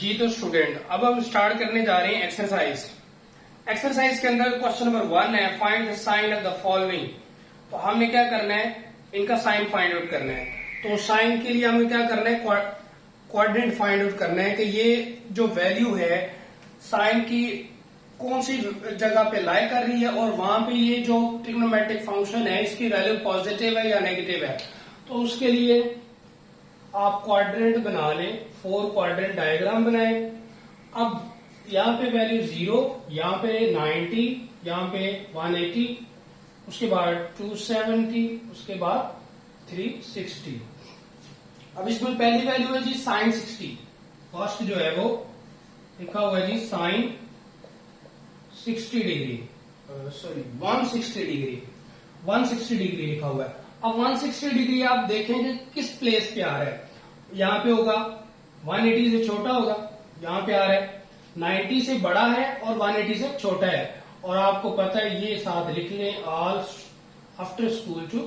जी तो स्टूडेंट, अब हम स्टार्ट करने जा रहे हैं एक्सरसाइज। एक्सरसाइज के अंदर क्वेश्चन नंबर 1 है, find the sine of the following. तो हमने क्या करना है, इनका साइन फाइंड आउट करना है। तो साइन के लिए हमें क्या करना है, क्वाड्रेंट फाइंड आउट करना है कि ये जो वैल्यू है साइन की कौन सी जगह पे लाई कर रही है और वहां पे ये जो ट्रिग्नोमेट्रिक फंक्शन है इसकी वैल्यू पॉजिटिव है या नेगेटिव है। तो उसके लिए आप क्वाड्रेंट बना लें, 4 क्वाड्रेंट डायग्राम बनाए। अब यहाँ पे वैल्यू 0, यहाँ पे 90, यहाँ पे 180, उसके बाद 270, उसके बाद 360। अब इसमें पहली वैल्यू है जी साइन 60। फर्स्ट जो है वो लिखा हुआ है जी sine 60 degree, sorry 160 degree, 160 degree लिखा हुआ है। अब 160 डिग्री आप देखेंगे किस प्लेस पे आ रहा है। यहाँ पे होगा 180 से छोटा होगा, यहाँ पे आ रहा है 90 से बड़ा है और 180 से छोटा है। और आपको पता है ये साथ लिख लें, all after school to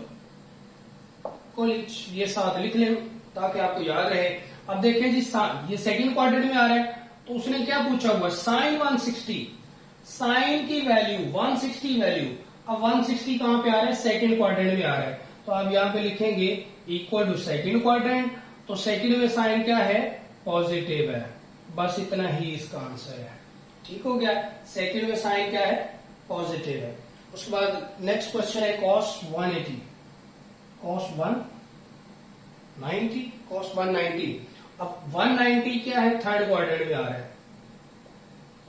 college, ये साथ लिख लें ताकि आपको याद रहे। अब देखें जी ये सेकंड क्वाड्रेंट में आ रहा है, तो उसने क्या पूछा हुआ, साइन 160, साइन की वैल्यू 160 वैल्यू। अब 160 कहां पे आ रहा है, सेकंड क्वाड्रेंट में आ रहा है। तो आप यहां पे लिखेंगे इक्वल टू सेकंड क्वाड्रेंट। तो सेकंड में साइन क्या है, पॉजिटिव है। बस इतना ही इसका आंसर है। ठीक हो गया, सेकंड में साइन क्या है, पॉजिटिव है। उसके बाद नेक्स्ट क्वेश्चन है कॉस 180, कॉस 190, कॉस 190। अब 190 क्या है, थर्ड क्वाड्रेंट में आ रहा है।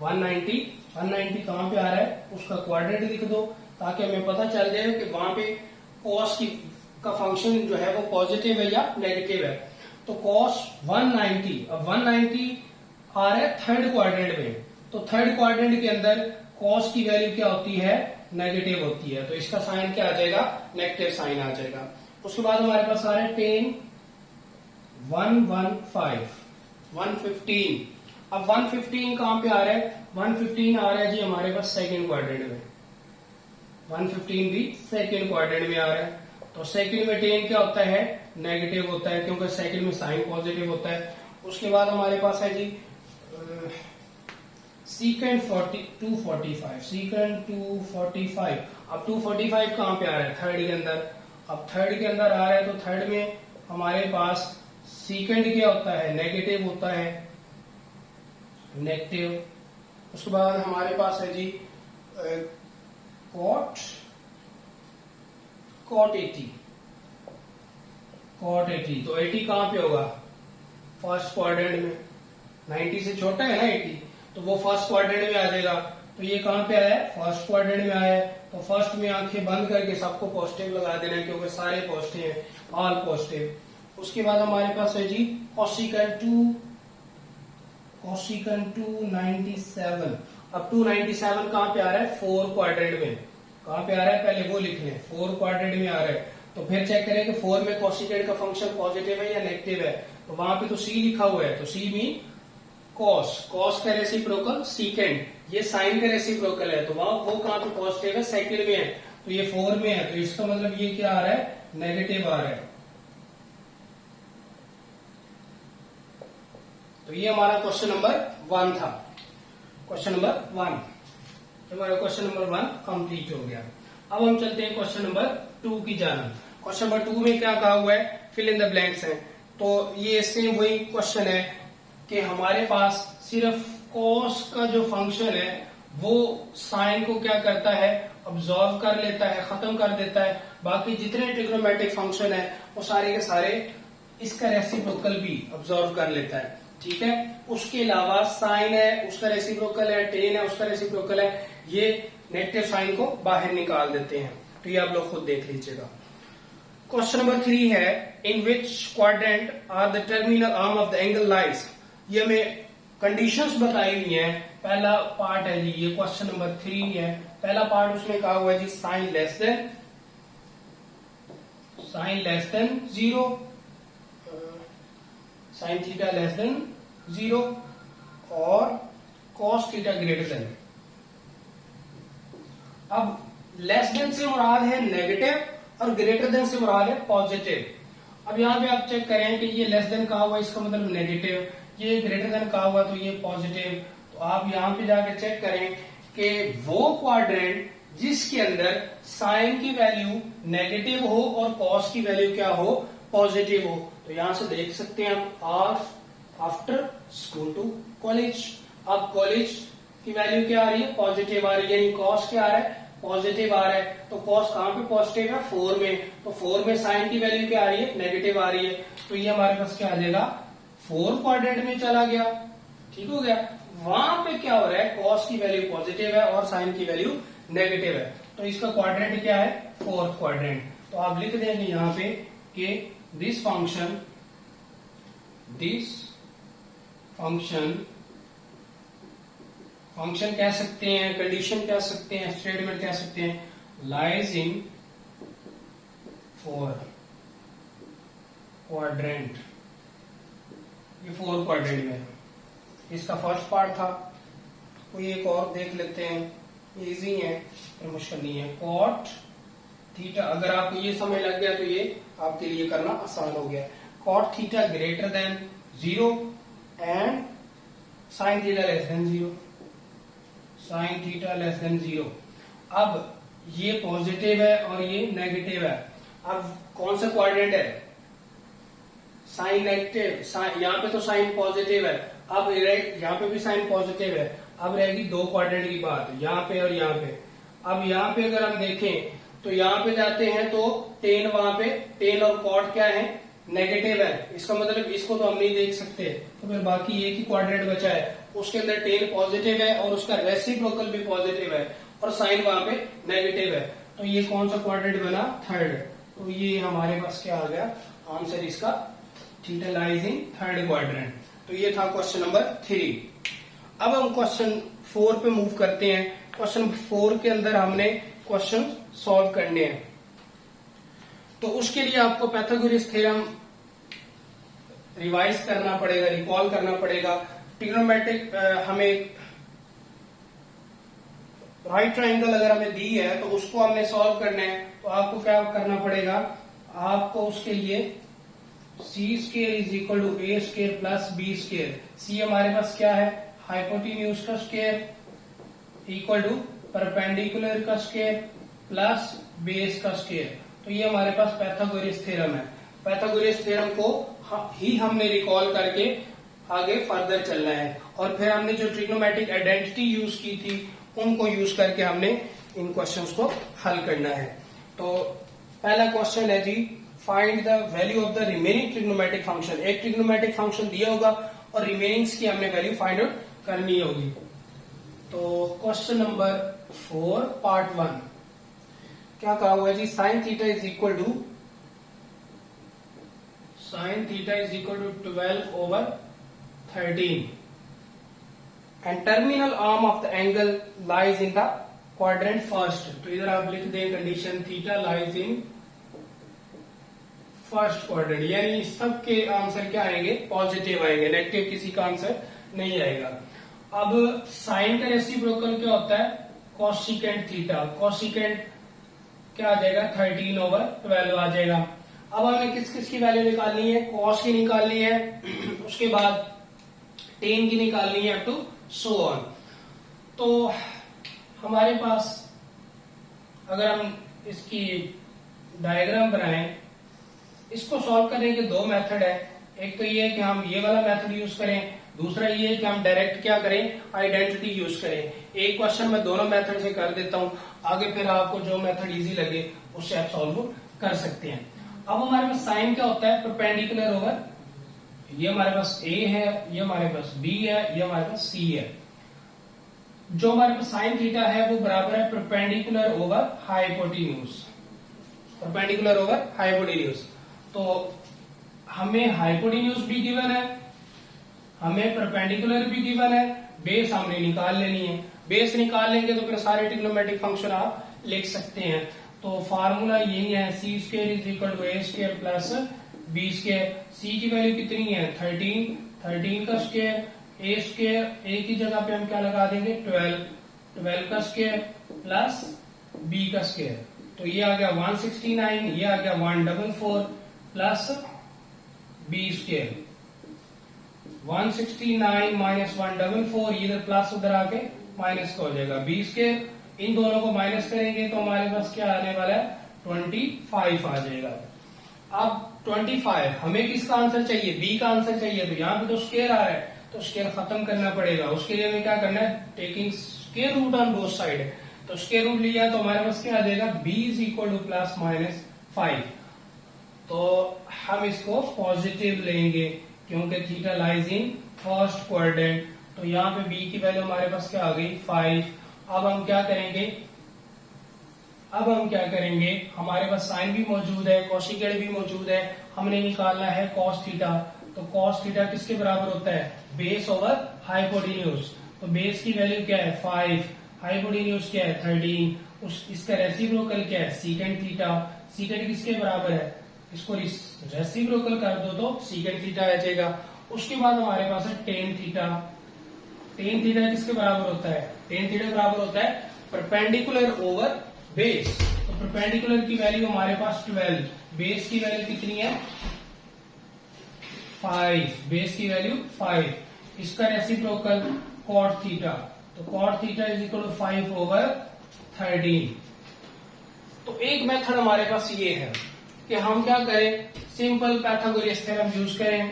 190 कहां पे आ रहा है, उसका क्वाड्रेंट लिख दो ताकि हमें पता चल जाए कि वहां पे कॉस का फंक्शन जो है वो पॉजिटिव है या नेगेटिव है। तो कॉस 190, अब 190 आ रहा है थर्ड क्वाड्रेंट में। तो थर्ड क्वाड्रेंट के अंदर कॉस की वैल्यू क्या होती है, नेगेटिव होती है। तो इसका साइन क्या आ जाएगा, नेगेटिव साइन आ जाएगा। उसके बाद हमारे पास आ रहा है टेन 115, 115। अब 115 कहां पे आ रहा है, 115 आ रहा है जी हमारे पास सेकंड क्वाड्रेंट में। 115 भी सेकंड क्वाड्रेंट में आ रहा है। तो सेकंड में टेन क्या होता है, नेगेटिव होता है, क्योंकि सेकंड में साइन पॉजिटिव होता है। उसके बाद हमारे पास है जी सीकेंड 245, सीकेंड 245। अब 245 कहां पे आ रहा है, थर्ड के अंदर। अब थर्ड के अंदर आ रहा है, तो थर्ड में हमारे पास सीकेंड क्या होता है, नेगेटिव होता है, नेगेटिव। उसके बाद हमारे पास है जी कॉट 80, कॉट 80। तो 80 कहां पे होगा, फर्स्ट क्वाड्रेंट में। 90 से छोटा है ना 80, तो वो फर्स्ट क्वाड्रेंट में आ जाएगा। तो ये कहां पे आया है, फर्स्ट क्वाड्रेंट में आया है। तो फर्स्ट में आंखें बंद करके सबको पॉजिटिव लगा देना है, क्योंकि सारे पॉजिटिव हैं, ऑल पॉजिटिव। उसके बाद हमारे पास है जी कोसिकेंट 297। अब 297 कहां पे आ रहा है, 4 क्वाड्रेंट में। कहां पे आ रहा है, पहले वो लिख लें, 4 क्वाड्रेंट में आ रहा है। तो फिर चेक करें कि 4 में कोसिकेंट का फंक्शन पॉजिटिव है या नेगेटिव है। तो वहां पे तो सी लिखा हुआ है, तो सी मीन कॉस, कॉस का रेसिप्रोकल सीकेंड, ये साइन का रेसिप्रोकल है। तो वहां वो कहां पे पॉजिटिव है, सेकंड में है। तो ये 4 में है, तो इसका मतलब ये क्या आ रहा है, नेगेटिव आ रहा है। तो ये हमारा क्वेश्चन नंबर 1 था, क्वेश्चन नंबर 1। हमारा क्वेश्चन नंबर 1 कंप्लीट हो गया। अब हम चलते हैं क्वेश्चन नंबर 2 की जानब। क्वेश्चन नंबर 2 में क्या कहा हुआ है, फिल इन द ब्लैंक्स है। तो ये सेम वही क्वेश्चन है कि हमारे पास सिर्फ कॉस का जो फंक्शन है वो साइन को क्या करता है, ऑब्जॉर्व कर लेता है, खत्म कर देता है। बाकी जितने ट्रिग्नोमेट्रिक फंक्शन है वो सारे के सारे इसका रेसिप्रोकल भी ऑब्जॉर्व कर लेता है। ठीक है, उसके अलावा साइन है उसका रेसिप्रोकल है, टेन है उसका रेसिप्रोकल है, ये नेगेटिव साइन को बाहर निकाल देते हैं। तो ये आप लोग खुद देख लीजिएगा। क्वेश्चन नंबर 3 है, in which quadrant are the terminal arm of the angle lies. ये हमें कंडीशंस बताई हुई हैं। पहला पार्ट है जी, ये क्वेश्चन नंबर 3 है। पहला पार्ट उसमें कहा हुआ है जी sine less than 0, sine theta less than 0 और कॉस थीटा ग्रेटर देन। अब लेस देन से मुराद है नेगेटिव और ग्रेटर देन से मुराद है पॉजिटिव। अब यहाँ पे आप चेक करें कि ये लेस देन कहा हुआ है, इसका मतलब नेगेटिव, ये ग्रेटर देन का हुआ तो ये पॉजिटिव। तो आप यहां पे जाके चेक करें कि वो क्वाड्रेंट जिसके अंदर साइन की वैल्यू नेगेटिव हो और कॉस की वैल्यू क्या हो, पॉजिटिव हो। तो यहां से देख सकते हैं आप आफ्टर स्कूल टू कॉलेज। अब कॉलेज की वैल्यू क्या आ रही है, पॉजिटिव आ रही है, यानी कॉस क्या आ रहा है, पॉजिटिव आ रहा है। तो कॉस कहां पे पॉजिटिव है, 4 में। तो 4 में साइन की वैल्यू क्या आ रही है, नेगेटिव आ रही है। तो ये हमारे पास क्या आ जाएगा, 4 क्वाड्रेंट में चला गया। ठीक हो गया। वहां पे क्या हो रहा है, कॉस की वैल्यू पॉजिटिव है और साइन की वैल्यू नेगेटिव है। तो इसका क्वाड्रेंट क्या है, 4th क्वाड्रेंट। तो आप लिख देंगे यहां पे कि दिस फंक्शन कह सकते हैं, कंडीशन कह सकते हैं, स्टेटमेंट कह सकते हैं, लाइज इन 4 क्वाड्रेंट। ये 4 क्वाड्रेंट में इसका फर्स्ट पार्ट था। कोई एक और देख लेते हैं, इजी है, मुश्किल नहीं है। कॉट थीटा, अगर आपको ये समझ लग गया तो ये आपके लिए करना आसान हो गया। Cot theta greater than 0 and sine theta less than 0। Sine theta less than 0। अब ये पॉजिटिव है और ये नेगेटिव है। अब कौन सा क्वाड्रेंट है, साइन नेगेटिव, यहाँ पे तो साइन पॉजिटिव है। अब यहाँ पे भी साइन पॉजिटिव है। अब रहेगी 2 क्वाड्रेंट की बात, यहाँ पे और यहाँ पे। अब यहाँ पे अगर हम देखें तो यहाँ पे जाते हैं तो टेन, वहां पे टेन और कॉट क्या है, नेगेटिव है। इसका मतलब इसको तो हम नहीं देख सकते, तो फिर बाकी एक ही क्वाड्रेंट बचा है, उसके अंदर टेन पॉजिटिव है और उसका रेसिप्रोकल भी पॉजिटिव है और साइन वहां पे नेगेटिव है। तो ये कौन सा क्वाड्रेंट बना, 3rd। तो ये हमारे पास क्या आ गया आंसर इसका, थीटा लाइज इन 3rd क्वाड्रेंट। तो ये था क्वेश्चन नंबर 3। अब हम क्वेश्चन 4 पे मूव करते हैं। क्वेश्चन 4 के अंदर हमने क्वेश्चन सॉल्व करने हैं। तो उसके लिए आपको पाइथागोरस थ्योरम रिवाइज करना पड़ेगा, रिकॉल करना पड़ेगा। ट्रिग्नोमेट्रिक हमें राइट ट्राइंगल अगर हमें दी है तो उसको हमने सॉल्व करना है। तो आपको क्या करना पड़ेगा, आपको उसके लिए C square is equal to A square plus B square. C हमारे पास क्या है, हाइपोटेन्यूज का स्क्वायर इक्वल टू परपेंडिकुलर का स्क्वायर प्लस बेस का स्क्वायर। तो ये हमारे पास पाइथागोरस थ्योरम है। पाइथागोरस थ्योरम को ही हमने रिकॉल करके आगे फर्दर चलना है। और फिर हमने जो ट्रिग्नोमेट्रिक आइडेंटिटी यूज की थी उनको यूज करके हमने इन क्वेश्चंस को हल करना है। तो पहला क्वेश्चन है जी, find the value of the remaining trigonometric function. एक ट्रिग्नोमेट्रिक फंक्शन दिया होगा और रिमेनिंग्स की हमने वैल्यू फाइंड आउट करनी होगी। तो क्वेश्चन नंबर 4 पार्ट 1 क्या कहा हुआ है जी, sine theta is equal to 12/13 and terminal arm of the angle lies in the quadrant first. तो इधर आप लिख दें condition theta lies in first quadrant, यानी सबके आंसर क्या आएंगे, पॉजिटिव आएंगे, नेगेटिव किसी का आंसर नहीं आएगा। अब साइन का रेसिप्रोकल क्या होता है, कोसिकेंट थीटा। कोसिकेंट क्या आ जाएगा, 13/12 आ जाएगा। अब हमें किस किस की वैल्यू निकालनी है, कॉस की निकालनी है, उसके बाद टेन की निकालनी है, अप टू सो ऑन। तो हमारे पास अगर हम इसकी डायग्राम बनाएं, इसको सॉल्व करने के 2 मेथड है। एक तो ये है कि हम ये वाला मेथड यूज करें, दूसरा ये है कि हम डायरेक्ट क्या करें, आइडेंटिटी यूज करें। एक क्वेश्चन मैं दोनों मेथड से कर देता हूं, आगे फिर आपको जो मेथड इजी लगे उससे आप सॉल्व कर सकते हैं। अब हमारे पास साइन क्या होता है, परपेंडिकुलर ओवर, ये हमारे पास ए है, ये हमारे पास बी है, ये हमारे पास सी है। जो हमारे पास साइन थीटा है वो बराबर है perpendicular over hypotenuse, perpendicular over hypotenuse. तो हमें हाइपोटेन्यूज भी गिवन है, हमें परपेंडिकुलर भी गिवन है, बेस हमने निकाल लेनी है। बेस निकाल लेंगे तो फिर सारे ट्रिग्नोमेट्रिक फंक्शन आप लिख सकते हैं। तो फार्मूला यही है, C square is equal to A square plus B square. C की वैल्यू कितनी है, 13 का स्क्वायर, ए स्क्वायर, ए की जगह पे हम क्या लगा देंगे, 12 का स्क्वायर प्लस बी का स्क्वायर। तो ये आ गया 169, ये आ गया 144 प्लस बी स्क्वायर 169 माइनस 144, इधर प्लस उधर आके माइनस का हो जाएगा। बी स्क्वायर, इन दोनों को माइनस करेंगे तो हमारे पास क्या आने वाला है, 25 आ जाएगा। अब 25 हमें किसका आंसर चाहिए, बी का आंसर चाहिए, तो यहाँ पे तो स्क्वायर आ रहा है तो स्क्वायर खत्म करना पड़ेगा। उसके लिए हमें क्या करना है, taking square root on both side, तो स्क्वायर रूट लिया तो हमारे पास क्या आ जाएगा, b is equal to plus minus 5। तो हम इसको पॉजिटिव लेंगे क्योंकि theta lies in first quadrant. तो यहाँ पे b की वैल्यू हमारे पास क्या आ गई, 5। अब हम क्या करेंगे, हमारे पास साइन भी मौजूद है, कोसेकेंट भी मौजूद है, हमने निकालना है कॉस थीटा। तो कॉस थीटा किसके बराबर होता है, बेस ओवर हाइपोटेन्यूज। तो बेस की वैल्यू क्या है, 5, हाइपोटेन्यूज क्या है, 13, इसका रेसिप्रोकल क्या है, सीकेंट थीटा। सीकेंट किसके बराबर है, इसको रेसिप्रोकल कर दो तो सीकेंट थीटा आ जाएगा। उसके बाद हमारे पास है टेन थीटा। टेन थीटा किसके बराबर होता है, टेन थीटा बराबर होता है परपेंडिकुलर ओवर बेस। तो परपेंडिकुलर की वैल्यू हमारे पास 12, बेस की वैल्यू कितनी है, 5, बेस की वैल्यू 5। इसका रेसिप्रोकल कॉट थीटा, तो cot theta is equal to 5 over 13। तो एक मेथड हमारे पास ये है कि हम क्या करें, सिंपल पाइथागोरस थ्योरम यूज करें,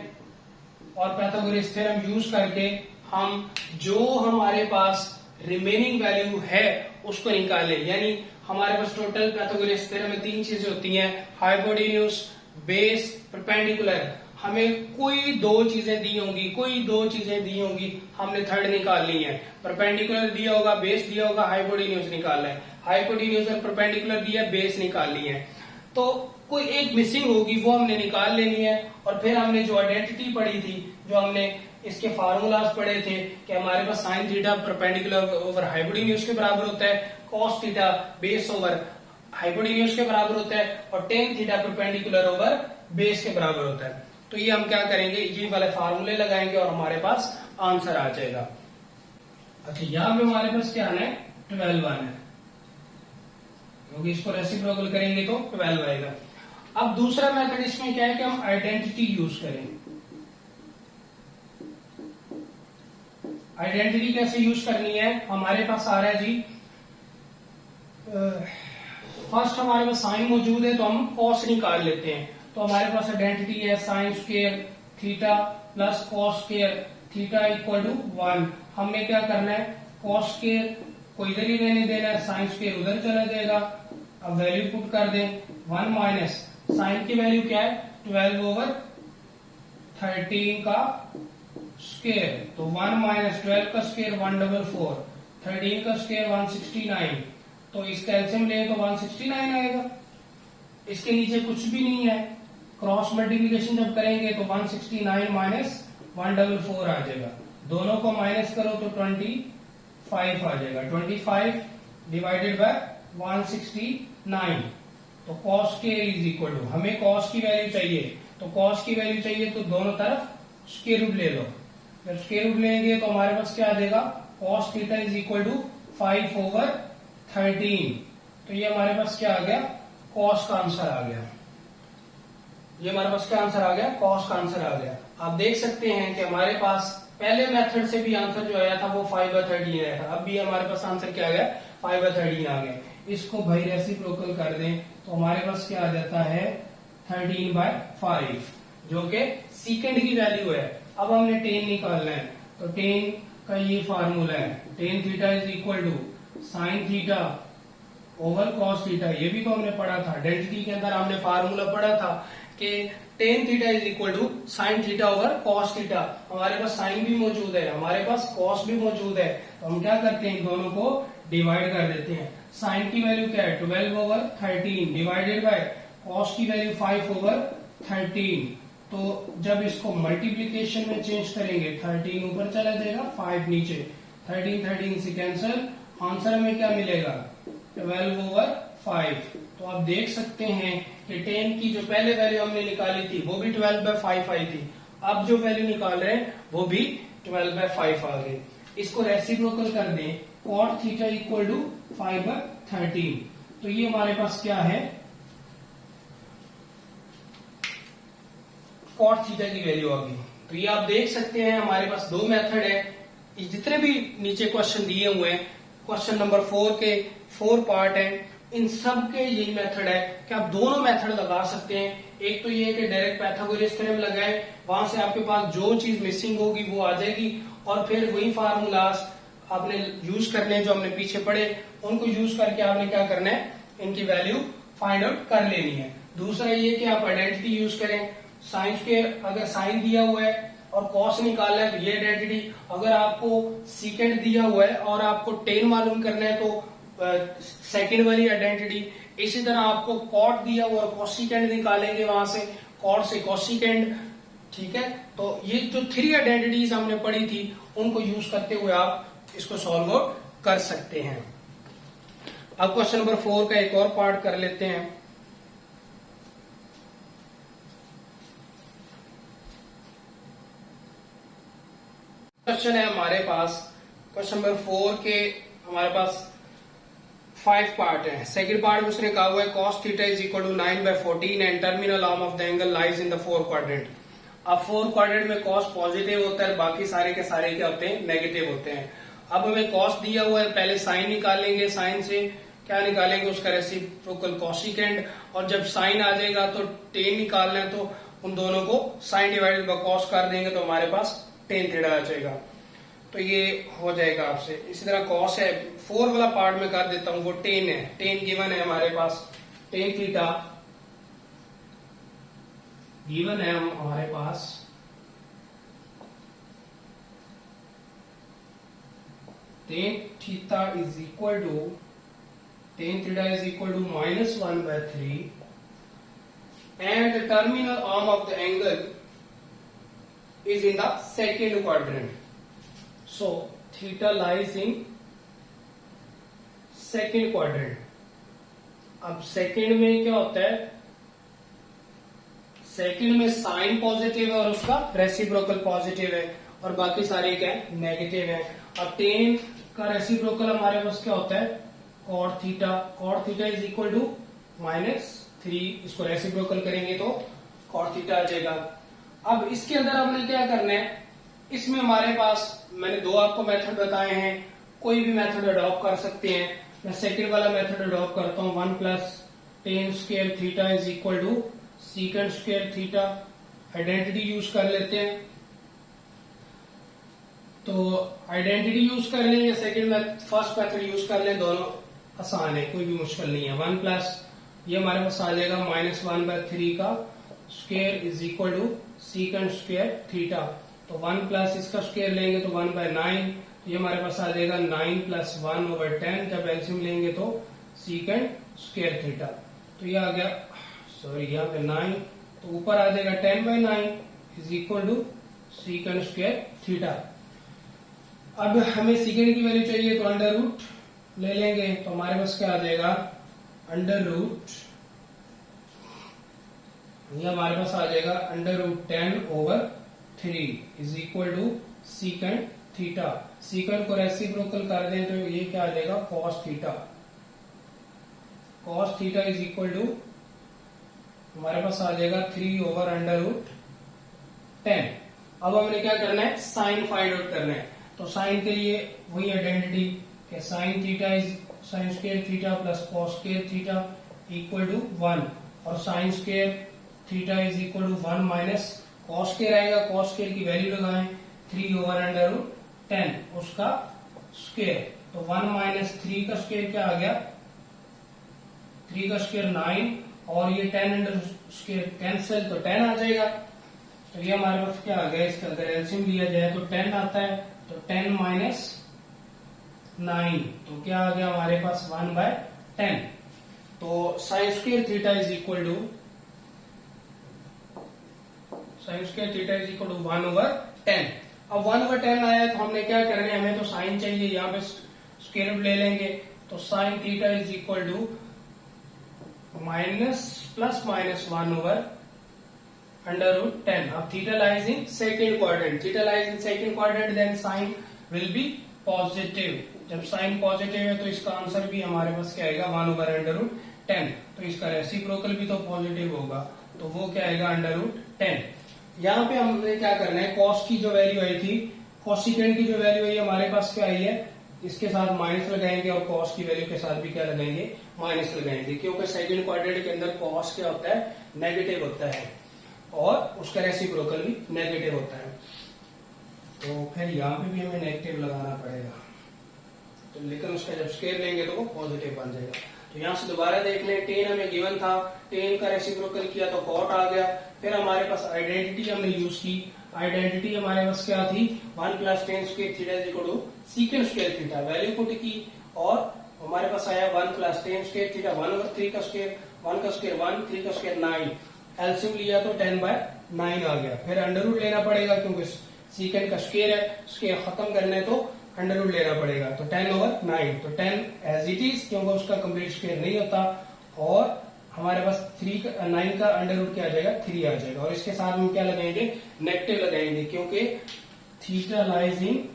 और पाइथागोरस थ्योरम यूज करके हम जो हमारे पास रिमेनिंग वैल्यू है उसको निकालें। यानी हमारे पास टोटल पाइथागोरस थ्योरम में 3 चीजें होती हैं, हाइपोटेन्यूज, बेस, परपेंडिकुलर। हमें कोई दो चीजें दी होंगी, हमने थर्ड निकालनी है। परपेंडिकुलर दिया होगा, बेस दिया होगा, हाइपोटेन्यूज निकालना है, हाइपोटेन्यूज और परपेंडिकुलर दिया, बेस निकालनी है। तो कोई एक मिसिंग होगी, वो हमने निकाल लेनी है। और फिर हमने जो आइडेंटिटी पढ़ी थी, जो हमने इसके फार्मूलाज पढ़े थे कि हमारे पास sine theta perpendicular over hypotenuse के बराबर होता है, cos theta base over hypotenuse के बराबर होता है, और tan theta perpendicular over base के बराबर होता है। तो ये हम क्या करेंगे, ये वाले फार्मूले लगाएंगे और हमारे पास आंसर आ जाएगा। अच्छा, यहां पे हमारे पास क्या आना है, 12 आना है, क्योंकि इसको रेसिप्रोकल करेंगे तो 12 आएगा। अब दूसरा मेथड इसमें क्या है कि हम आइडेंटिटी यूज करें। आइडेंटिटी कैसे यूज करनी है, हमारे पास आ रहा है जी, फर्स्ट हमारे पास साइन मौजूद है तो हम कॉस निकाल लेते हैं। तो हमारे पास आइडेंटिटी है sine square theta plus cos square theta equal to 1। हमने क्या करना है, कॉस स्क्वायर को इधर ही रहने देना है, साइन स्क्वायर उधर चला जाएगा। अब वैल्यू पुट कर दें, 1 माइनस साइन की वैल्यू क्या है, 12 ओवर 13 का स्क्वायर। तो 1 माइनस 12 का स्क्वायर 144, 13 का स्क्वायर 169। तो इसका एलसीएम ले तो 169 आएगा। इसके नीचे कुछ भी नहीं है, क्रॉस मल्टीप्लिकेशन जब करेंगे तो 169 माइनस 144 आ जाएगा। दोनों को माइनस करो तो 25 आ जाएगा। 25 डिवाइडेड बाय 169। तो कॉस के इज इक्वल टू, हमें कॉस की वैल्यू चाहिए, तो कॉस की वैल्यू चाहिए तो दोनों तरफ स्क्वायर रूट ले लो। जब स्क्वायर रूट लेंगे तो हमारे पास क्या आ जाएगा, cos theta is equal to 5 over 13। तो ये हमारे पास क्या आ गया, कॉस का आंसर आ गया। ये हमारे पास क्या आंसर आ गया, कॉस का आंसर आ गया। आप देख सकते हैं कि हमारे पास पहले मेथड से भी आंसर जो आया था वो 5/13 आया था। अब भी हमारे पास आंसर क्या आ गया, 5/13 आ गया। इसको भाई रेसिप्रोकल कर दें तो हमारे पास क्या आ जाता है, 13/5, जो कि सीकेंड की वैल्यू है। अब हमने टेन निकालना है, तो टेन का ये फार्मूला है, tan theta is equal to sine theta over cos theta. ये भी तो हमने पढ़ा था, आइडेंटिटी के अंदर हमने फार्मूला पढ़ा था कि tan theta is equal to sine theta over cos theta. हमारे पास साइन भी मौजूद है, हमारे पास कॉस भी मौजूद है, तो हम क्या करते हैं, दोनों को डिवाइड कर देते हैं। साइन की वैल्यू क्या है, 12 ओवर 13 डिवाइडेड बाय कॉस की वैल्यू 5 ओवर 13। तो जब इसको मल्टीप्लीकेशन में चेंज करेंगे, 13 ऊपर चला जाएगा, 5 नीचे, 13 से कैंसिल, आंसर में क्या मिलेगा, 12 ओवर 5। तो आप देख सकते हैं कि 10 की जो पहले वैल्यू हमने निकाली थी वो भी 12/5 आई थी। अब जो वैल्यू निकाल रहे हैं वो भी 12/5 आ गई। इसको रेसिप्रोकल कर दें, कॉट थीटा इक्वल टू 5/13। तो ये हमारे पास क्या है, कॉट थीटा की वैल्यू आ गई। तो ये आप देख सकते हैं हमारे पास दो मेथड है। ये जितने भी नीचे क्वेश्चन दिए हुए हैं, क्वेश्चन नंबर 4 के 4 पार्ट हैं, इन सब के यही मेथड है कि आप दोनों मेथड लगा सकते हैं। एक तो ये है कि डायरेक्ट पाइथागोरस थ्योरम लगाएं, वहां से आपके पास जो चीज मिसिंग होगी वो आ जाएगी, और फिर वही फार्मूलाज आपने यूज करने हैं जो हमने पीछे पढ़े, उनको यूज करके आपने क्या करना है, इनकी वैल्यू फाइंड आउट कर लेनी है। दूसरा ये कि आप आइडेंटिटी यूज करें। साइंस के अगर साइन दिया हुआ है और कॉस निकालना है तो ये आइडेंटिटी, अगर आपको सीकेंड दिया हुआ है और आपको टेन मालूम करना है तो सेकेंड वाली आइडेंटिटी। इसी तरह आपको कॉट दिया हुआ और कॉसिकेंड निकालेंगे वहां से, कॉट से कॉसिकेंड। ठीक है, तो ये जो 3 आइडेंटिटीज हमने पढ़ी थी उनको यूज करते हुए आप इसको सॉल्व आउट कर सकते हैं। अब क्वेश्चन नंबर 4 का एक और पार्ट कर लेते हैं। क्वेश्चन है हमारे पास, क्वेश्चन नंबर 4 के हमारे पास 5 पार्ट है। सेकंड पार्ट में उसने कहा हुआ है cos theta is equal to 9/14 and terminal arm of the angle lies in the 4 quadrant. अब 4 क्वाड्रेंट में cos पॉजिटिव होता है, बाकी सारे के सारे क्या होते हैं, नेगेटिव होते हैं। अब हमें cos दिया हुआ है, पहले साइन निकालेंगे, साइन से क्या निकालेंगे, उसका रेसिप्रोकल कॉसिकेंड, और जब साइन आ जाएगा तो टेन निकालना है, तो उन दोनों को साइन डिवाइडेड बाय cos कर देंगे तो हमारे पास टेन थीटा आ जाएगा। तो ये हो जाएगा आपसे। इसी तरह cos है, 4 वाला पार्ट में कर देता हूं, वो टेन है, टेन गिवन है हमारे पास, टेन थीटा गिवन है हमारे पास, tan theta is equal to -1/3 and the terminal arm of the angle is in the second quadrant. So theta lies in second quadrant. अब सेकंड में क्या होता है, सेकंड में साइन पॉजिटिव है और उसका रेसिप्रोकल पॉजिटिव है, और बाकी सारे क्या है, नेगेटिव है। अब टेन का रेसिप्रोकल हमारे पास क्या होता है, cot theta. cot theta is equal to -3, इसको रेसिप्रोकल करेंगे तो cot थीटा आ जाएगा। अब इसके अंदर हमने क्या करना है, इसमें हमारे पास मैंने 2 आपको मेथड बताए हैं, कोई भी मेथड अडॉप्ट कर सकते हैं। मैं सेकंड वाला मेथड अडॉप्ट करता हूं, 1 + tan square theta is equal to secant square theta. Identity use कर लेते हैं, तो आइडेंटिटी यूज कर लें या सेकंड में फर्स्ट मेथड यूज कर लें, दोनों आसान है, कोई भी मुश्किल नहीं है। 1 प्लस ये हमारे पास आ जाएगा -1/3 का square is equal to secant square theta. तो 1 प्लस इसका स्क्वायर लेंगे तो 1/9, तो ये हमारे पास आ जाएगा 9 + 1/10। जब एलसीएम लेंगे तो सीकेंड स्क्वायर थीटा, तो ये आ गया, सॉरी यहाँ पे 9, तो ऊपर आ जाएगा 10/9 is equal to secant square theta. अब हमें सीकेंड की वैल्यू चाहिए तो अंडर रूट ले लेंगे, तो हमारे पास क्या आ जाएगा, अंडर रूट, ये हमारे पास आ जाएगा √10/3 is equal to secant theta. Secant को रेसिप्रोकल कर दें तो ये क्या आ जाएगा, cos theta. cos theta is equal to हमारे पास आ जाएगा 3/√10। अब हमने क्या करना है, साइन फाइंड आउट करना है। तो साइन के लिए वही आइडेंटिटी कि sine theta is sine square theta plus cos square theta equal to 1, और sine square theta is equal to 1 minus cos square आएगा, cos स्क्वायर की वैल्यू लगाएं 3/√10 उसका स्क्वायर, तो 1 - 3 का स्क्वायर क्या आ गया, 3 का स्क्वायर 9, और ये 10 अंडर स्क्वायर कैंसिल तो 10 आ जाएगा। तो ये हमारे पास क्या आ गया, इसका अगर एलसीएम लिया जाए तो 10 आता है, तो 10 - 9, तो क्या आ गया हमारे पास 1/10। तो sine square theta is equal to 1/10। अब 1/10 आया तो हमने क्या करना है, हमें तो साइन चाहिए, यहाँ पे स्क्वायर रूट ले लेंगे, तो sine theta is equal to -1/√10। अब theta lies in second quadrant, then sine will be positive. जब साइन पॉजिटिव है तो इसका आंसर भी हमारे पास क्या आएगा, 1/√10। तो इसका रेसिप्रोकल भी तो पॉजिटिव होगा, तो वो क्या आएगा, √10। यहाँ पे हमने क्या करना है, कॉस की जो वैल्यू आई थी, कॉसिकेंड की जो वैल्यू आई हमारे पास क्या आई है, इसके साथ माइनस लगाएंगे और कॉस की वैल्यू के साथ भी क्या लगाएंगे, माइनस लगाएंगे, क्योंकि सेकंड क्वाड्रेंट के अंदर कॉस क्या होता है, नेगेटिव होता है और उसका रेसिप्रोकल भी नेगेटिव होता है। तो फिर यहाँ पे भी हमें नेगेटिव लगाना पड़ेगा, तो लेकिन उसका जब स्क्वायर लेंगे तो वो पॉजिटिव बन जाएगा। तो यहाँ से दोबारा देख लें, टेन हमें गिवन था, टेन का रेसिप्रोकल किया तो कॉट आ गया। फिर हमारे पास आइडेंटिटी हमने यूज की, आइडेंटिटी हमारे पास क्या थी, 1 plus tan square theta is equal to secant square theta, value put की और हमारे पास आया 1 प्लस टेन स्क्वायर थीटा, 1 और 3 का स्क्वायर, 1 का स्क्वायर 1, 3 का स्क्वायर 9, एलसीएम लिया तो 10/9 आ गया। फिर अंडर रूट लेना पड़ेगा क्योंकि सीकेंड का स्क्वायर है, स्क्वायर खत्म करने तो अंडर रूट लेना पड़ेगा, तो 10/9, तो 10 एज इट इज क्योंकि उसका कंप्लीट स्क्वायर नहीं होता, और हमारे पास 9 का अंडर रूट क्या आ जाएगा, 3 आ जाएगा, और इसके साथ हम क्या लगाएंगे, नेगेटिव लगाएंगे, क्योंकि theta lies in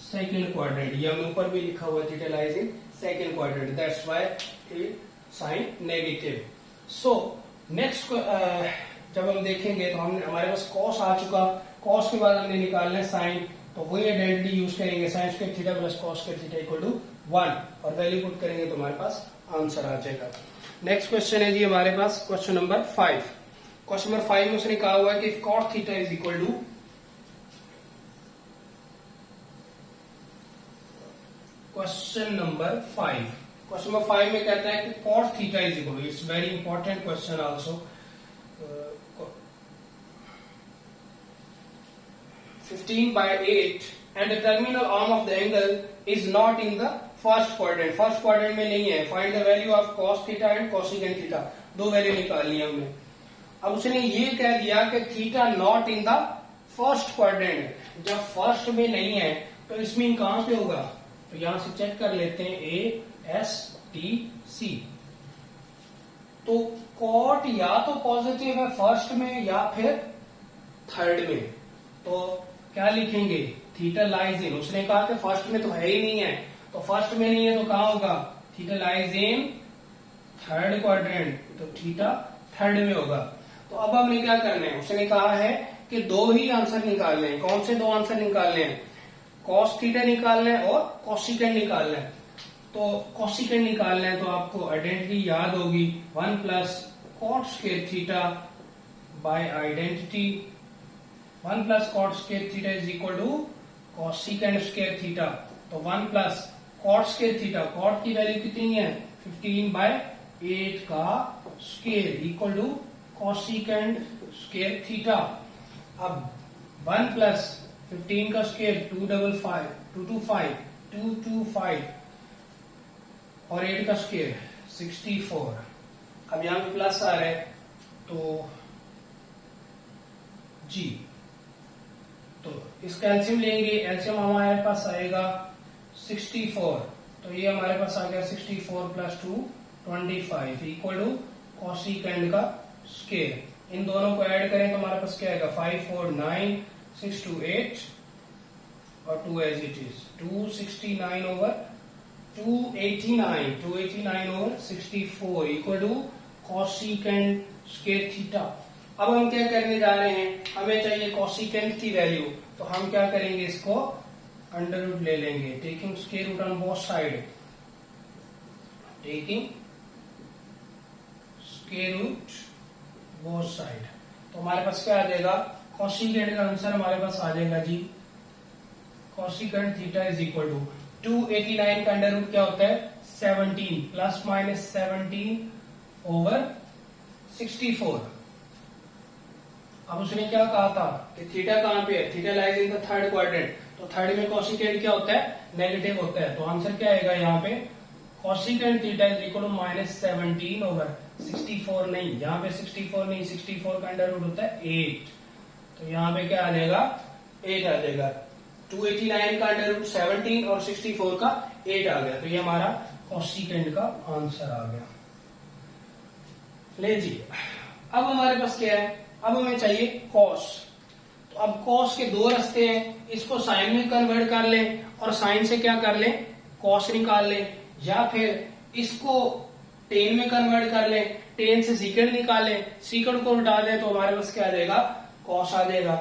second quadrant, ये हमने ऊपर भी लिखा हुआ है, theta lies in second quadrant, that's why sine negative. So next जब हम देखेंगे तो हमारे पास कॉस आ चुका, कॉस के बाद हमने निकालना है साइन, तो वही आइडेंटिटी यूज करेंगे, sine square theta plus cos square theta equal to 1, और वैल्यू पुट करेंगे तो हमारे पास आंसर आ जाएगा। नेक्स्ट क्वेश्चन है जी हमारे पास क्वेश्चन नंबर 5। क्वेश्चन नंबर 5 में उसने कहा हुआ है कि cot theta is equal to, question number 5 में कहता है कि cot theta is equal to, it's very important question also, 15/8 and the terminal arm of the angle is not in the first quadrant में नहीं है, find the value of cos theta and cosecant theta, दो value निकालनी है हमने। अब उसने ये कह दिया कि theta not in the first quadrant, जब फर्स्ट में नहीं है तो इसमें कहां पे होगा, तो यहां से चेक कर लेते हैं, A-S-T-C, तो कॉट या तो पॉजिटिव है फर्स्ट में या फिर थर्ड में, तो क्या लिखेंगे, थीटा लाइज इन, उसने कहा कि फर्स्ट में तो है ही नहीं है, तो फर्स्ट में नहीं है तो कहां होगा, theta lies in third quadrant, तो थीटा थर्ड में होगा। तो अब हमने क्या करना है, उसने कहा है कि दो ही आंसर निकालने हैं, कौन से दो आंसर निकालने हैं, कॉस थीटा निकालना है और कॉसिकेंड निकालना है। तो कॉसिकेंड निकालना है तो आपको आइडेंटिटी याद होगी, 1 plus cot square theta by identity, 1 plus cot square theta is equal to cosecant square theta, तो 1 plus cot square theta, cot की वैल्यू कितनी है, 15/8 का square equal to cosecant square theta. अब 1 प्लस 15 का स्क्वायर 225 और 8 का स्क्वायर 64। अब यहां पे प्लस आ रहा है तो जी, तो इसका एलसीएम लेंगे, एलसीएम हमारे पास आएगा 64, तो ये हमारे पास आ गया 64 प्लस 2 25 इक्वल टू कॉसिकेंड का स्क्वायर। इन दोनों को ऐड करें तो हमारे पास क्या आएगा, 5 4 9 6 2 8 और 2 as it is, 269 over 289 over 64 equal to cosecant square theta. अब हम क्या करने जा रहे हैं, हमें चाहिए कॉसिकेंड की वैल्यू, तो हम क्या करेंगे, इसको अंडर रूट ले लेंगे, taking square root on both side, taking square root both side, तो हमारे पास क्या आ जाएगा, कॉसिकेंड का आंसर हमारे पास आ जाएगा जी, cosecant theta is equal to 289 का अंडर रूट क्या होता है, 17 प्लस माइनस 17 ओवर 64। अब उसने क्या कहा था कि थीटा कहां पे है, theta lies in the third quadrant, तो थर्ड में कॉसिकेंड क्या होता है, नेगेटिव होता है, तो आंसर क्या आएगा यहाँ पे, cosecant theta is equal to -17 over 64, नहीं यहाँ पे 64 नहीं, 64 का अंडर रूट होता है 8, तो यहाँ पे क्या आ जाएगा, 8 आ जाएगा, 289 का अंडर रूट 17 और 64 का 8 आ गया, तो ये हमारा कॉसिकेंड का आंसर आ गया। ले जी, अब हमारे पास क्या है, अब हमें चाहिए कॉस, तो अब कॉस के दो रास्ते हैं, इसको साइन में कन्वर्ट कर लें और साइन से क्या कर लें, कॉस निकाल लें, या फिर इसको टेन में कन्वर्ट कर लें, टेन से सीकेंड निकालें, सीकेंड को उल्टा दें तो हमारे पास क्या आ जाएगा, कॉस आ जाएगा।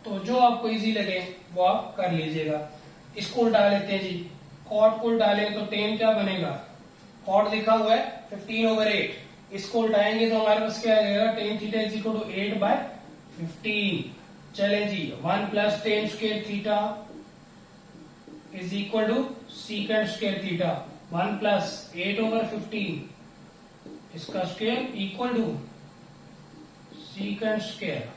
तो जो आपको इजी लगे वो आप कर लीजिएगा। इसको उल्टा लेते हैं जी, कॉट को उल्टा लें तो टेन क्या बनेगा, कॉट लिखा हुआ है 15/8, इसको उल्टाएंगे तो हमारे पास क्या आ जाएगा, tan theta is equal to 8/15। चले जी, 1 plus tan square theta is equal to secant square theta, 1 plus 8/15 इसका square equal to secant square.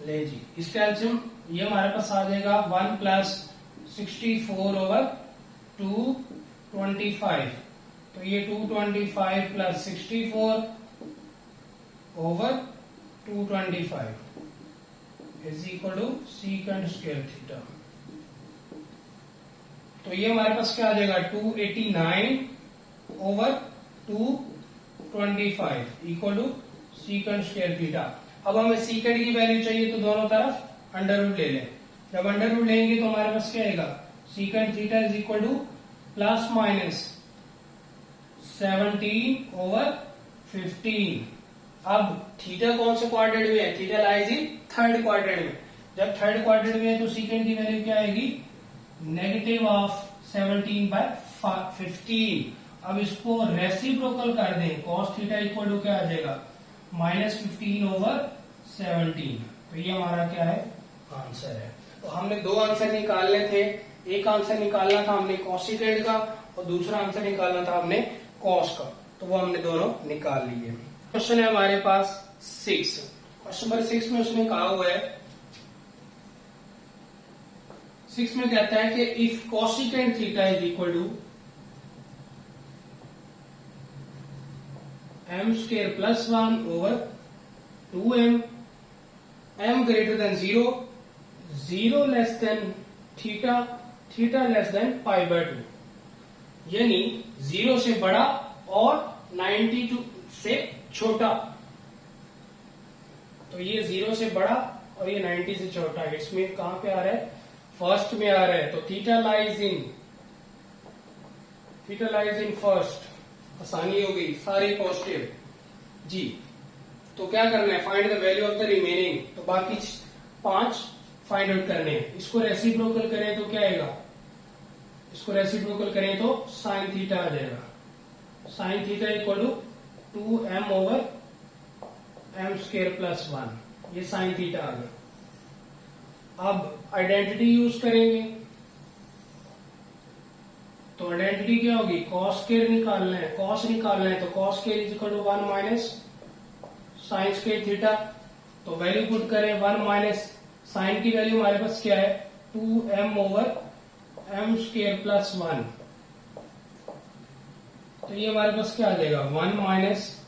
ले जी, इसका एल्सियम ये हमारे पास आ जाएगा 1 प्लस 64/225, तो ये 225 plus 64/225 is equal to secant square theta. तो ये हमारे पास क्या आ जाएगा, 289/225 equal to secant square theta. अब हमें सीकेंड की वैल्यू चाहिए तो दोनों तरफ अंडर रूट ले लें। जब अंडर रूट लेंगे तो हमारे पास क्या आएगा, सीकेंड theta is equal to plus minus 17/15। अब थीटा कौन से क्वाड्रेंट में है, theta lies in third quadrant में। जब थर्ड क्वाड्रेंट में है तो सीकेंड की वैल्यू क्या आएगी, नेगेटिव ऑफ 17/15। अब इसको रेसिप्रोकल कर दें, कॉस थीटा इक्वल टू क्या आ जाएगा, -15/17। तो ये हमारा क्या है, आंसर है। तो हमने दो आंसर निकालने थे, एक आंसर निकालना था हमने कॉसिकेंड का और दूसरा आंसर निकालना था हमने कॉस का, तो वो हमने दोनों निकाल लिए। क्वेश्चन है हमारे पास 6, क्वेश्चन नंबर 6 में उसने कहा हुआ है, 6 में कहता है कि if cosecant theta is equal to m square plus 1/2m, m greater than 0, 0 less than theta, theta less than π/2, यानी 0 से बड़ा और 92 से छोटा। तो ये 0 से बड़ा और ये 90 से छोटा है। इसमें कहां पे आ रहा है, फर्स्ट में आ रहा है, तो थीटा लाइज इन फर्स्ट। आसानी हो गई, सारे पॉजिटिव जी। तो क्या करना है, find the value of the remaining, तो बाकी 5 फाइंड आउट करने हैं। इसको रेसिप्रोकल करें तो क्या आएगा, इसको रेसिप्रोकल करें तो साइन थीटा आ जाएगा, sine theta equal to 2m/m² plus 1, ये साइन थीटा आ गया। अब आइडेंटिटी यूज करेंगे, तो आइडेंटिटी क्या होगी, कॉस स्क्वायर निकालना है, कॉस निकालना है, तो cos square is equal to 1 minus sine square theta. तो वैल्यू पुट करें, 1 माइनस साइन की वैल्यू हमारे पास क्या है, 2m/m² प्लस 1। तो ये हमारे पास क्या आ जाएगा, 1 माइनस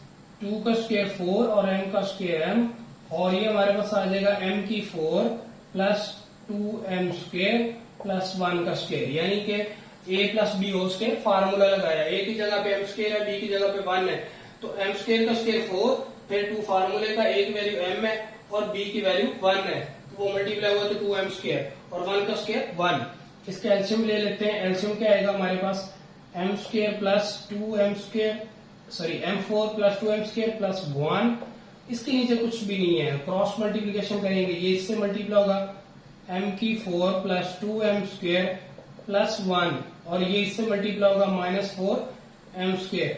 2 का स्क्वायर 4 और m का स्क्वायर m, और ये हमारे पास आ जाएगा m की 4 प्लस 2m² प्लस 1 का स्क्वायर, यानी कि a plus B whole square formula लगाया। a की जगह पे m स्क्वायर है, b की जगह पे 1 है, तो m स्क्वायर का स्क्वायर 4, फिर 2 फार्मूले का, a की वैल्यू m है और b की वैल्यू 1 है, तो वो मल्टीप्लाई हुआ तो 2m² और 1 का स्क्वायर 1। इसका एलसीएम ले लेते हैं, एलसीएम क्या आएगा हमारे पास, m² plus 2m², sorry m4 plus 2m² plus 1। इसके नीचे कुछ भी नहीं है, क्रॉस मल्टीप्लीकेशन करेंगे, ये इससे मल्टीप्लाई होगा, m की 4 प्लस 2m² प्लस 1, और ये इससे मल्टीप्लाई होगा -4m²।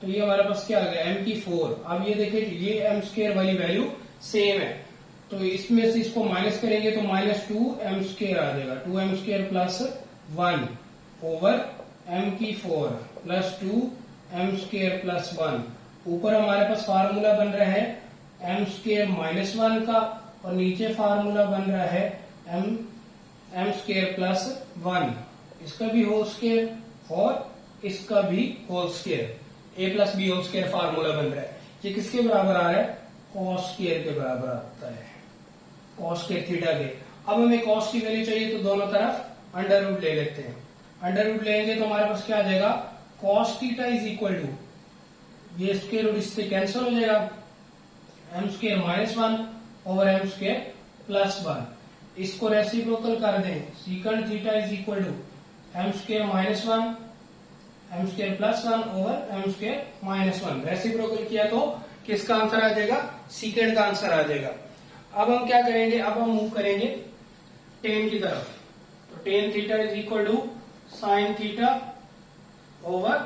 तो ये हमारे पास क्या आ गया, m की 4। अब ये देखिए, ये m² वाली वैल्यू सेम है, तो इसमें से इसको माइनस करेंगे तो -2m² आ जाएगा, 2m² प्लस 1 ओवर m की 4 प्लस 2m² प्लस 1। ऊपर हमारे पास फार्मूला बन रहा है m² माइनस 1 का, और नीचे फार्मूला बन रहा है m² प्लस 1, इसका भी होल स्क्वायर और इसका भी whole square, a plus B whole square formula बन रहा है। ये किसके बराबर आ रहा है, कॉस स्क्वायर के बराबर आता है, कॉस स्क्वायर थीटा के। अब हमें कॉस की वैल्यू चाहिए तो दोनों तरफ अंडर रूट ले लेते हैं। अंडर रूट लेंगे तो हमारे पास क्या आ जाएगा, cos theta is equal to, ये स्क्वायर रूट इससे कैंसिल हो जाएगा, m² minus 1 over m² plus 1। इसको रेसिप्रोकल कर दें, secant theta is equal to m² minus 1 M square plus 1 over M square minus 1। Reciprocal किया तो किसका आंसर आ जाएगा? सीकेंड का आंसर आ जाएगा। अब हम क्या करेंगे, अब हम मूव करेंगे टेन की तरफ। तो tan theta is equal to sine theta over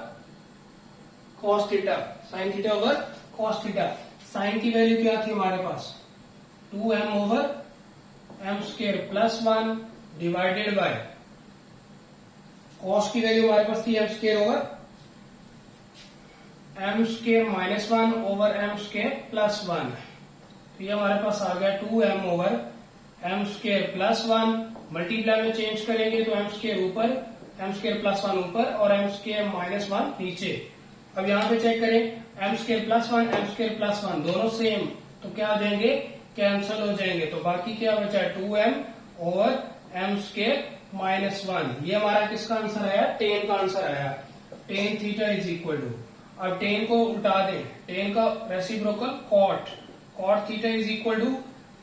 cos theta, sine theta over cos theta. Sine की वैल्यू क्या थी हमारे पास? 2m over M square plus 1 divided by cos की वैल्यू हमारे पास थी M square over M square minus 1 over M square plus 1। तो ये हमारे पास आ गया 2m over M square plus 1, multiply में चेंज करेंगे तो एम स्क्वायर ऊपर, एम स्क्वायर प्लस 1 ऊपर और एम स्क्वायर माइनस 1 नीचे। अब यहाँ पे चेक करें, M square plus 1 M square plus 1 दोनों सेम, तो क्या आ जाएंगे? कैंसल हो जाएंगे। तो बाकी क्या बचा है? 2m over M square minus 1। ये हमारा किसका आंसर आया? टेन का आंसर आया। Tan theta is equal to, अब टेन को उल्टा दें, टेन का reciprocal cot, cot theta is equal to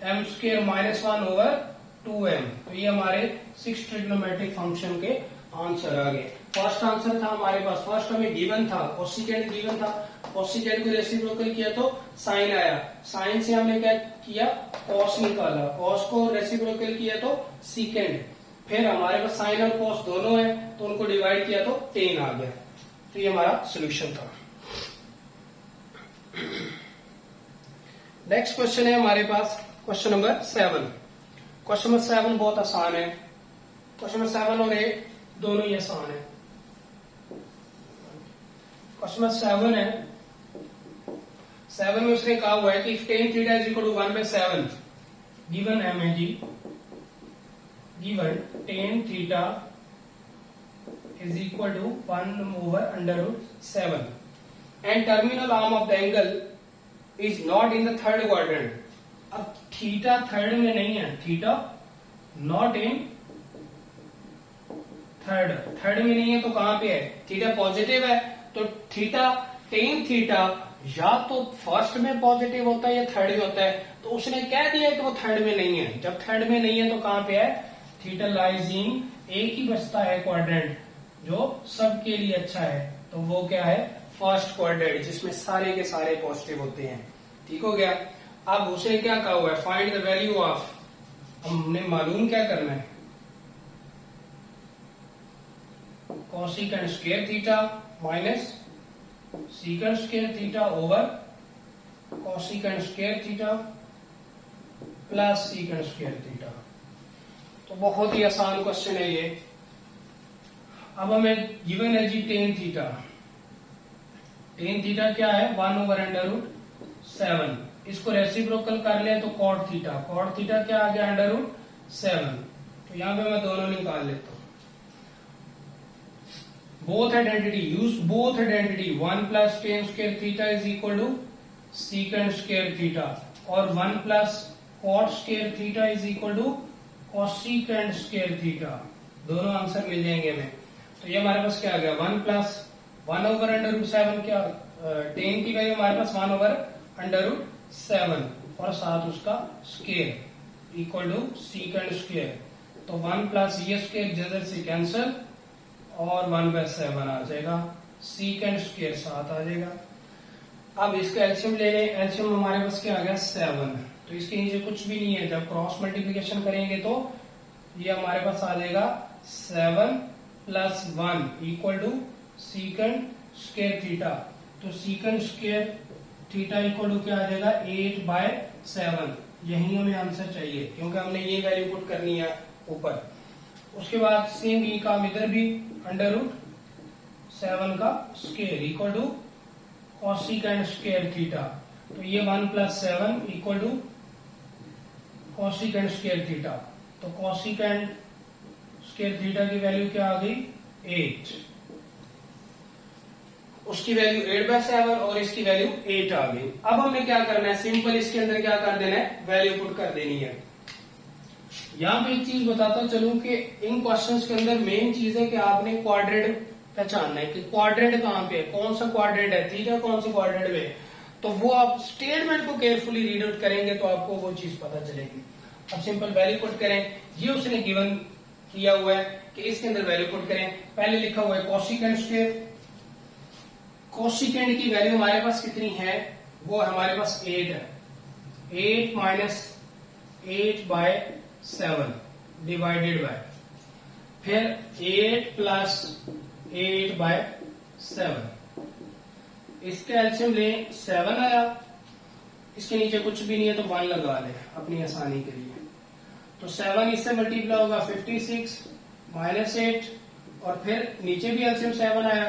M square minus 1 over 2m। तो ये हमारे 6 ट्रिग्नोमेट्रिक फंक्शन के आंसर आ गए। फर्स्ट आंसर था हमारे पास, फर्स्ट हमें गिवन था, कोसिकेंड गिवन था, कोसिकेंड को रेसिप्रोकल किया तो साइन आया, साइन से हमने क्या किया? कॉस निकाला, कॉस को रेसिप्रोकल किया तो सीकेंड, फिर हमारे पास साइन और कॉस दोनों है तो उनको डिवाइड किया तो टेन आ गया। तो ये हमारा सोल्यूशन था। नेक्स्ट क्वेश्चन है हमारे पास क्वेश्चन नंबर 7। क्वेश्चन नंबर 7 बहुत आसान है। क्वेश्चन नंबर 7 और 8 दोनों ही आसान है। क्वेश्चन नंबर 7 है, 7 में उसने कहा हुआ है कि tan theta is equal to 1/7, given M है जी, given tan theta is equal to 1 over under root 7 and terminal arm of the angle is not in the third quadrant। अब थीटा थर्ड में नहीं है, theta not in third, third में नहीं है तो कहां पे है? थीटा पॉजिटिव है, तो थीटा टेन थीटा या तो फर्स्ट में पॉजिटिव होता है या थर्ड में होता है, तो उसने कह दिया कि वो थर्ड में नहीं है। जब थर्ड में नहीं है तो कहां पे है? थीटा लाइज इन, एक ही बचता है क्वाड्रेंट जो सबके लिए अच्छा है, तो वो क्या है? फर्स्ट क्वाड्रेंट, जिसमें सारे के सारे पॉजिटिव होते हैं। ठीक हो गया। अब उसे क्या कहा हुआ है? फाइंड द वैल्यू ऑफ, हमने मालूम क्या करना है? Cosecant square theta minus सीकेंड square theta over cosecant square theta plus सीकेंड square theta. तो बहुत ही आसान क्वेश्चन है ये। अब हमें गिवन है जी टेन थीटा, टेन थीटा क्या है? 1 ओवर अंडर रूट 7। इसको रेसिप्रोकल कर ले तो कॉट थीटा, कॉट थीटा क्या आ गया? Under root 7। तो यहां पे मैं दोनों निकाल लेता हूं। Both identity, use both identity, 1 plus tan square theta is equal to secant square theta और 1 plus cot square theta is equal to cosecant square theta. दोनों आंसर मिल जाएंगे हमें। तो ये हमारे पास क्या आ गया? 1 प्लस 1 ओवर अंडर रूट 7, क्या टेन की वैल्यू हमारे पास 1 ओवर अंडर रूट 7 और साथ उसका square equal to secant square. तो 1 प्लस ये स्क्वायर जल्द से कैंसल और 1/7 आ जाएगा, सीकेंड स्क्वायर साथ आ जाएगा। अब इसका एलसीएम ले लें, एलसीएम हमारे पास क्या आ गया? 7। तो इसके नीचे कुछ भी नहीं है, जब क्रॉस मल्टीप्लीकेशन करेंगे तो ये हमारे पास आ जाएगा 7 plus 1 equal to secant square theta. तो secant square theta equal to क्या आ जाएगा? 8/7। यही हमें आंसर चाहिए क्योंकि हमने ये वैल्यू पुट करनी है ऊपर। उसके बाद सेम ही काम इधर भी, अंडर रूट 7 का square equal to cosecant square theta. तो ये 1 plus 7 equal to cosecant square theta. तो कोसिकेंड स्क्वायर थीटा की वैल्यू क्या आ गई? 8। उसकी वैल्यू 8/7 और इसकी वैल्यू 8 आ गई। अब हमें क्या करना है? सिंपल इसके अंदर क्या कर देना है? वैल्यू पुट कर देनी है। यहां पे एक चीज बताता चलूं कि इन क्वेश्चंस के अंदर मेन चीज है कि आपने क्वाड्रेंट पहचानना है कि क्वाड्रेंट कहां पे है, कौन सा क्वाड्रेंट है, थीटा कौन से क्वाड्रेंट में। तो वो आप स्टेटमेंट को केयरफुली रीड आउट करेंगे तो आपको वो चीज पता चलेगी। अब सिंपल वैल्यू पुट करें, ये उसने गिवन किया हुआ है कि इसके अंदर वैल्यू पुट करें। पहले लिखा हुआ है कोसिकेंड स्क्वायर, कोसिकेंड की वैल्यू हमारे पास कितनी है, वो हमारे पास 8 है। 8 माइनस 8/7 डिवाइडेड बाय, फिर 8 प्लस 8/7, इसके एलसीएम ले 7 आया, इसके नीचे कुछ भी नहीं है तो 1 लगा ले अपनी आसानी के लिए। तो 7 इससे मल्टीप्लाई होगा 56 माइनस 8, और फिर नीचे भी एलसीएम 7 आया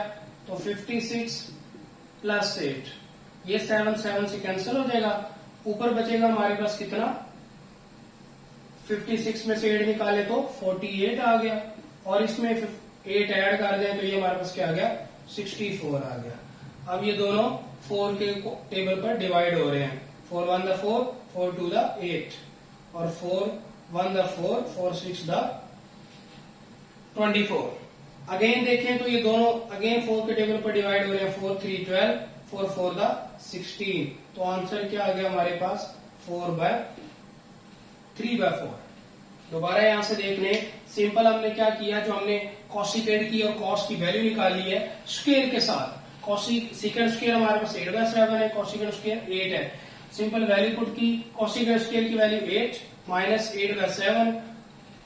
तो 56 प्लस 8, ये 7 7 से कैंसिल हो जाएगा, ऊपर बचेगा हमारे पास कितना, 56 में से 8 निकाले तो 48 आ गया, और इसमें 8 ऐड कर दें तो ये हमारे पास क्या आ गया, 64 आ गया। अब ये दोनों 4 के टेबल पर डिवाइड हो रहे हैं, 4 1 द 4, 4 2 द 8, और 4 1 द 4, 4 6 द 24। अगेन देखें तो ये दोनों अगेन 4 के टेबल पर डिवाइड हो रहे हैं, 4 3 12, 4 4 द 16, तो आंसर क्या आ गया हमारे पास, 3/4। दोबारा यहां से देख लें, सिंपल हमने क्या किया, जो हमने कोसिकेंड की और कॉस की वैल्यू निकाली है स्क्वायर के साथ। कोसिकेंड स्क्वायर हमारे पास 8/7 है, कोसिकेंड स्क्वायर 8 है, सिंपल वैल्यू पुट की, कोसिकेंड स्क्वायर की वैल्यू 8 माइनस 8/7,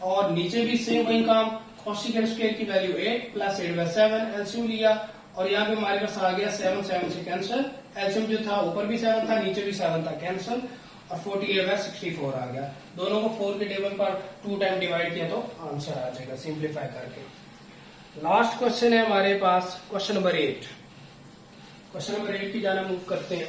और नीचे भी सेम वही काम, कोसिकेंड स्क्वायर की वैल्यू 8 प्लस 8/7, एलसीएम लिया, और यहाँ पे हमारे पास आ गया 7 7 से कैंसिल, एलसीएम जो था ऊपर भी 7 था नीचे भी 7 था, कैंसिल, और 48/64 आ गया। दोनों को 4 के टेबल पर 2 टाइम डिवाइड किया तो आंसर आ जाएगा सिंप्लीफाई करके। लास्ट क्वेश्चन है हमारे पास क्वेश्चन नंबर 8। क्वेश्चन नंबर 8 की जाना मूव करते हैं।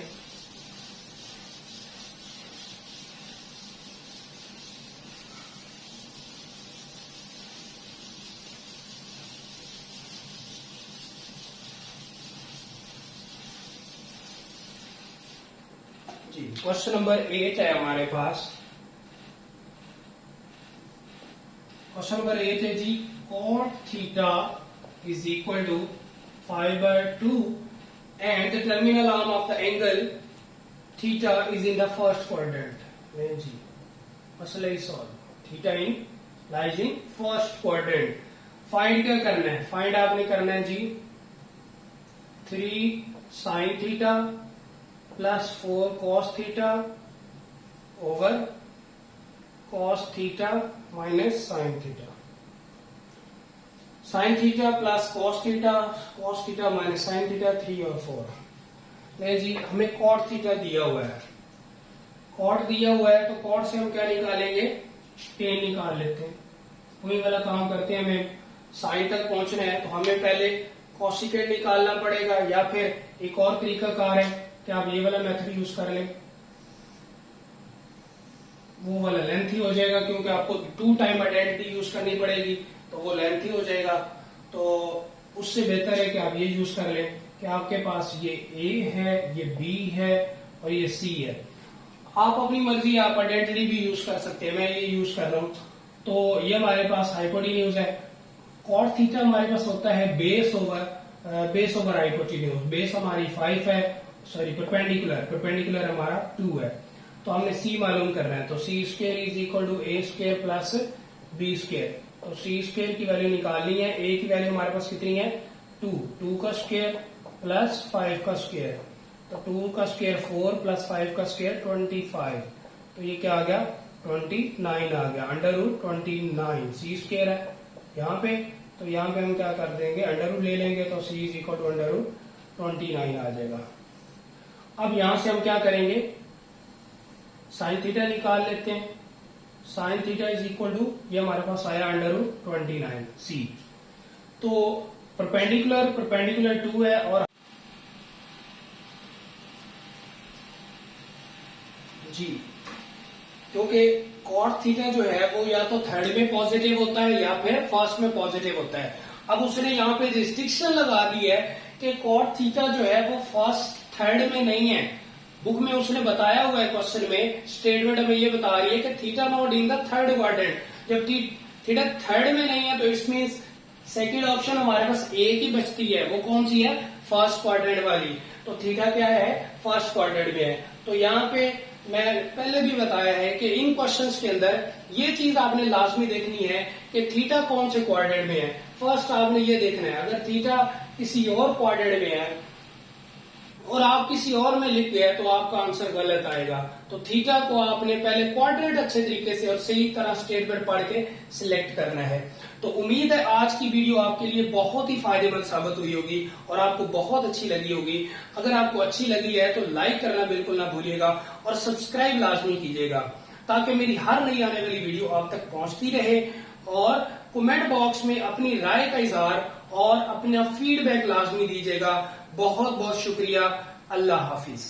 क्वेश्चन नंबर 8 है हमारे पास। क्वेश्चन नंबर 8 है जी, cot theta is equal to 5/2 and the terminal arm of the angle theta is in the first quadrant. नहीं जी, मसला ही solve. Theta in lies in first quadrant. Find क्या करना है, फाइंड आपने करना है जी 3 sin theta plus 4 cos theta over cos theta minus sin theta. sin theta plus cos theta minus sin theta, 3 और 4। नहीं जी, हमें cot थीटा दिया हुआ है, cot दिया हुआ है तो cot से हम क्या निकालेंगे, tan निकाल लेते हैं। वही वाला काम करते हैं, हमें sin तक पहुंचना है तो हमें पहले कोसिकेंड निकालना पड़ेगा, या फिर एक और तरीका कार है कि आप ये वाला मेथड यूज कर लें, वो वाला लेंथी हो जाएगा, क्योंकि आपको 2 टाइम आइडेंटिटी यूज करनी पड़ेगी तो वो लेंथी हो जाएगा। तो उससे बेहतर है कि आप ये यूज कर लें कि आपके पास ये A है, ये B है और ये C है। आप अपनी मर्जी आप आइडेंटिटी भी यूज कर सकते हैं, मैं ये यूज कर रहा हूं। तो ये हमारे पास हाइपोटेन्यूज है। कॉट थीटा हमारे पास होता है बेस ओवर हाइपोटेन्यूज। बेस हमारी 5 है, सॉरी परपेंडिकुलर हमारा 2 है। तो हमने C मालूम करना है, तो C square is equal to A square plus B square. तो C स्क्वायर की वैल्यू निकालनी है, A की वैल्यू हमारे पास कितनी है 2 का स्क्वायर प्लस 5 का स्क्वायर, तो 2 का स्क्वायर 4 प्लस 5 का स्क्वायर 25, तो ये क्या आ गया 29 आ गया, अंडर रूट 29। C स्क्वायर है यहाँ पे, तो यहाँ पे हम क्या कर देंगे अंडर रूट ले लेंगे, तो C is equal to under root 29 आ जाएगा। अब यहां से हम क्या करेंगे, साइन थीटा निकाल लेते हैं। Sine theta is equal to, ये हमारे पास आया अंडर रूट 29C। तो परपेंडिकुलर 2 है, और जी क्योंकि कॉट थीटा जो है वो या तो थर्ड में पॉजिटिव होता है या फिर फर्स्ट में पॉजिटिव होता है। अब उसने यहाँ पे रिस्ट्रिक्शन लगा दी है कि कॉट थीटा जो है वो फर्स्ट थर्ड में नहीं है। बुक में उसने बताया हुआ है, क्वेश्चन में स्टेटमेंट में ये बता रही है कि theta not in the third quadrant. जब थीटा थर्ड में नहीं है तो इट्स मींस सेकंड ऑप्शन हमारे पास ए की बचती है, वो कौन सी है फर्स्ट क्वाड्रेंट वाली। तो थीटा क्या है फर्स्ट क्वाड्रेंट में है। तो यहाँ पे मैं पहले भी बताया है कि इन क्वेश्चंस के अंदर ये चीज आपने लाजमी देखनी है कि थीटा कौन से क्वाड्रेंट में है। फर्स्ट आपने ये देखना है, अगर थीटा किसी और क्वाड्रेंट में है और आप किसी और में लिख गए तो आपका आंसर गलत आएगा। तो थीटा को आपने पहले क्वाड्रेंट अच्छे तरीके से और सही तरह स्टेटमेंट पढ़ के सिलेक्ट करना है। तो उम्मीद है आज की वीडियो आपके लिए बहुत ही फायदेमंद साबित हुई होगी और आपको बहुत अच्छी लगी होगी। अगर आपको अच्छी लगी है तो लाइक करना बिल्कुल ना भूलिएगा और सब्सक्राइब लाजमी कीजिएगा, ताकि मेरी हर नई आने वाली वीडियो आप तक पहुंचती रहे। और कमेंट बॉक्स में अपनी राय का इजहार और अपना फीडबैक लाजमी दीजिएगा। बहुत बहुत शुक्रिया। अल्लाह हाफिज।